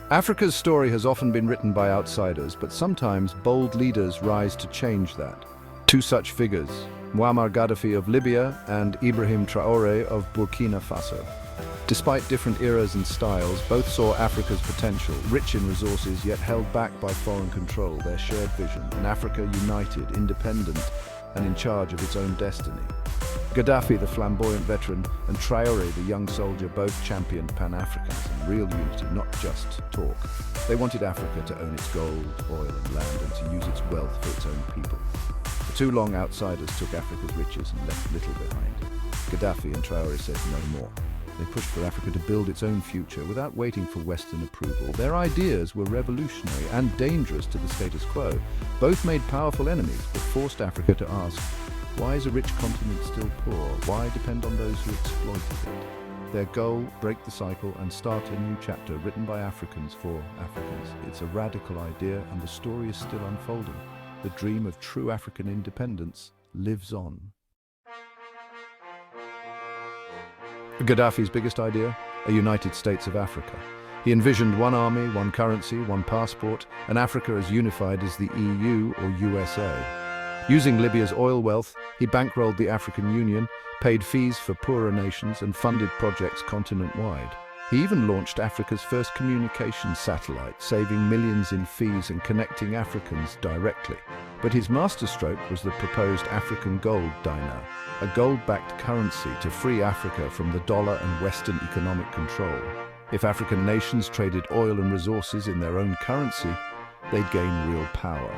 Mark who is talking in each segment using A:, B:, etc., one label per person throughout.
A: Africa's story has often been written by outsiders, but sometimes bold leaders rise to change that. Two such figures, Muammar Gaddafi of Libya and Ibrahim Traore of Burkina Faso. Despite different eras and styles, both saw Africa's potential, rich in resources yet held back by foreign control, their shared vision, an Africa united, independent, and in charge of its own destiny. Gaddafi, the flamboyant veteran, and Traore, the young soldier, both championed Pan-Africanism, real unity, not just talk. They wanted Africa to own its gold, oil, and land, and to use its wealth for its own people. For too long, outsiders took Africa's riches and left little behind. Gaddafi and Traore said no more. They pushed for Africa to build its own future without waiting for Western approval. Their ideas were revolutionary and dangerous to the status quo. Both made powerful enemies, but forced Africa to ask, why is a rich continent still poor? Why depend on those who exploited it? Their goal, break the cycle and start a new chapter written by Africans for Africans. It's a radical idea and the story is still unfolding. The dream of true African independence lives on. Gaddafi's biggest idea? A United States of Africa. He envisioned one army, one currency, one passport, and Africa as unified as the EU or USA. Using Libya's oil wealth, he bankrolled the African Union, paid fees for poorer nations, and funded projects continent-wide. He even launched Africa's first communications satellite, saving millions in fees and connecting Africans directly. But his masterstroke was the proposed African gold dinar, a gold-backed currency to free Africa from the dollar and Western economic control. If African nations traded oil and resources in their own currency, they'd gain real power.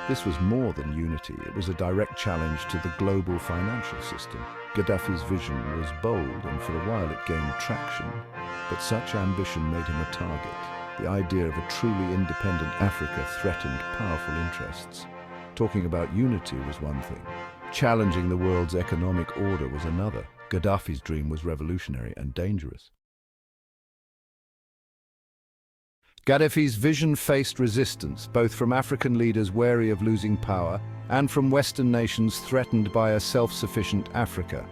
A: This was more than unity, it was a direct challenge to the global financial system. Gaddafi's vision was bold and for a while it gained traction, but such ambition made him a target. The idea of a truly independent Africa threatened powerful interests. Talking about unity was one thing. Challenging the world's economic order was another. Gaddafi's dream was revolutionary and dangerous. Gaddafi's vision faced resistance, both from African leaders wary of losing power and from Western nations threatened by a self-sufficient Africa.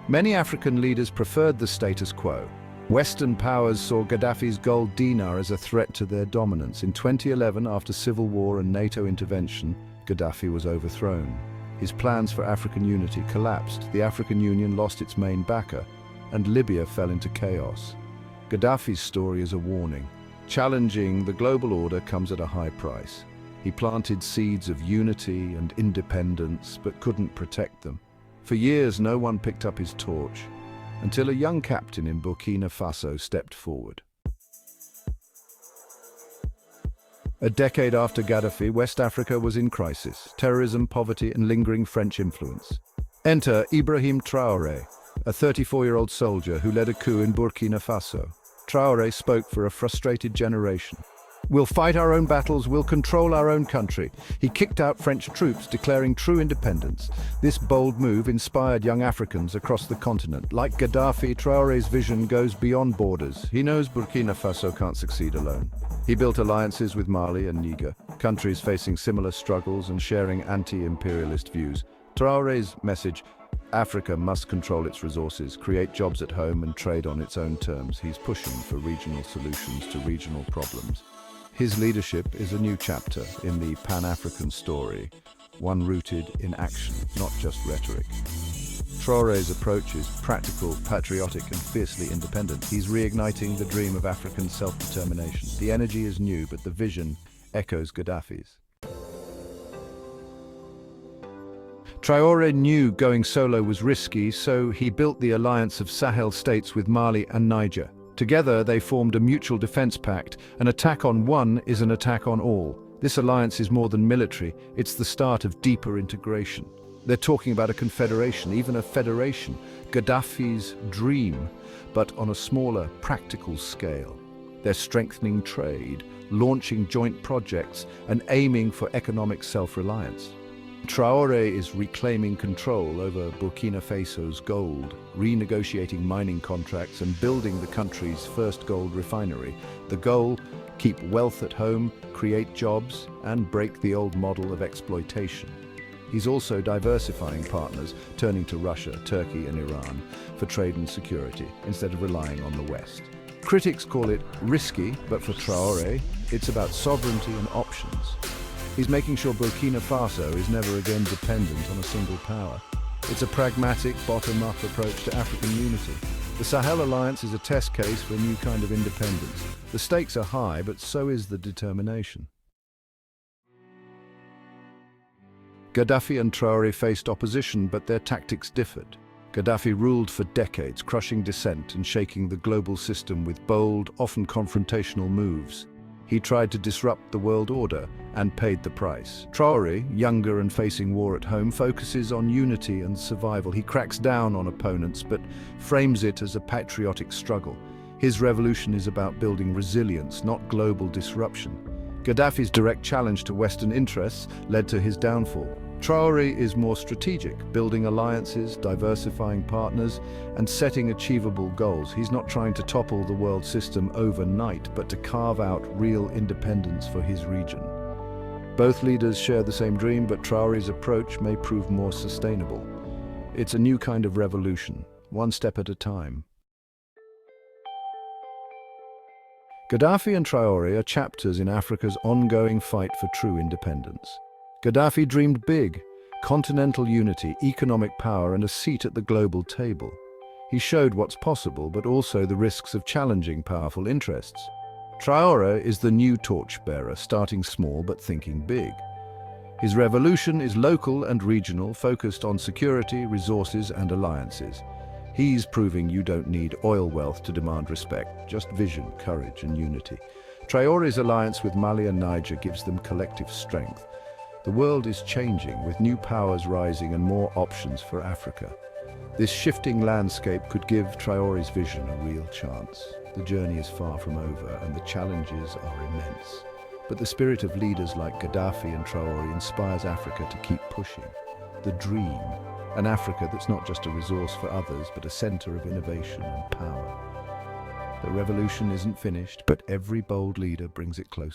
A: Many African leaders preferred the status quo. Western powers saw Gaddafi's gold dinar as a threat to their dominance. In 2011, after civil war and NATO intervention, Gaddafi was overthrown. His plans for African unity collapsed, the African Union lost its main backer, and Libya fell into chaos. Gaddafi's story is a warning. Challenging the global order comes at a high price. He planted seeds of unity and independence, but couldn't protect them. For years, no one picked up his torch, until a young captain in Burkina Faso stepped forward. A decade after Gaddafi, West Africa was in crisis, terrorism, poverty, and lingering French influence. Enter Ibrahim Traore, a 34-year-old soldier who led a coup in Burkina Faso. Traore spoke for a frustrated generation. We'll fight our own battles, we'll control our own country. He kicked out French troops, declaring true independence. This bold move inspired young Africans across the continent. Like Gaddafi, Traore's vision goes beyond borders. He knows Burkina Faso can't succeed alone. He built alliances with Mali and Niger, countries facing similar struggles and sharing anti-imperialist views. Traore's message: Africa must control its resources, create jobs at home and trade on its own terms. He's pushing for regional solutions to regional problems. His leadership is a new chapter in the Pan-African story, one rooted in action, not just rhetoric. Traore's approach is practical, patriotic and fiercely independent. He's reigniting the dream of African self-determination. The energy is new, but the vision echoes Gaddafi's. Traore knew going solo was risky, so he built the alliance of Sahel states with Mali and Niger. Together, they formed a mutual defense pact. An attack on one is an attack on all. This alliance is more than military, it's the start of deeper integration. They're talking about a confederation, even a federation, Gaddafi's dream, but on a smaller, practical scale. They're strengthening trade, launching joint projects, and aiming for economic self-reliance. Traore is reclaiming control over Burkina Faso's gold, renegotiating mining contracts and building the country's first gold refinery. The goal: keep wealth at home, create jobs, and break the old model of exploitation. He's also diversifying partners, turning to Russia, Turkey and Iran for trade and security, instead of relying on the West. Critics call it risky, but for Traoré, it's about sovereignty and options. He's making sure Burkina Faso is never again dependent on a single power. It's a pragmatic, bottom-up approach to African unity. The Sahel Alliance is a test case for a new kind of independence. The stakes are high, but so is the determination. Gaddafi and Traoré faced opposition, but their tactics differed. Gaddafi ruled for decades, crushing dissent and shaking the global system with bold, often confrontational moves. He tried to disrupt the world order and paid the price. Traoré, younger and facing war at home, focuses on unity and survival. He cracks down on opponents but frames it as a patriotic struggle. His revolution is about building resilience, not global disruption. Gaddafi's direct challenge to Western interests led to his downfall. Traoré is more strategic, building alliances, diversifying partners, and setting achievable goals. He's not trying to topple the world system overnight, but to carve out real independence for his region. Both leaders share the same dream, but Traoré's approach may prove more sustainable. It's a new kind of revolution, one step at a time. Gaddafi and Traoré are chapters in Africa's ongoing fight for true independence. Gaddafi dreamed big: continental unity, economic power, and a seat at the global table. He showed what's possible, but also the risks of challenging powerful interests. Traoré is the new torchbearer, starting small but thinking big. His revolution is local and regional, focused on security, resources, and alliances. He's proving you don't need oil wealth to demand respect, just vision, courage, and unity. Traoré's alliance with Mali and Niger gives them collective strength. The world is changing, with new powers rising and more options for Africa. This shifting landscape could give Traoré's vision a real chance. The journey is far from over, and the challenges are immense. But the spirit of leaders like Gaddafi and Traoré inspires Africa to keep pushing. The dream, an Africa that's not just a resource for others, but a center of innovation and power. The revolution isn't finished, but every bold leader brings it closer.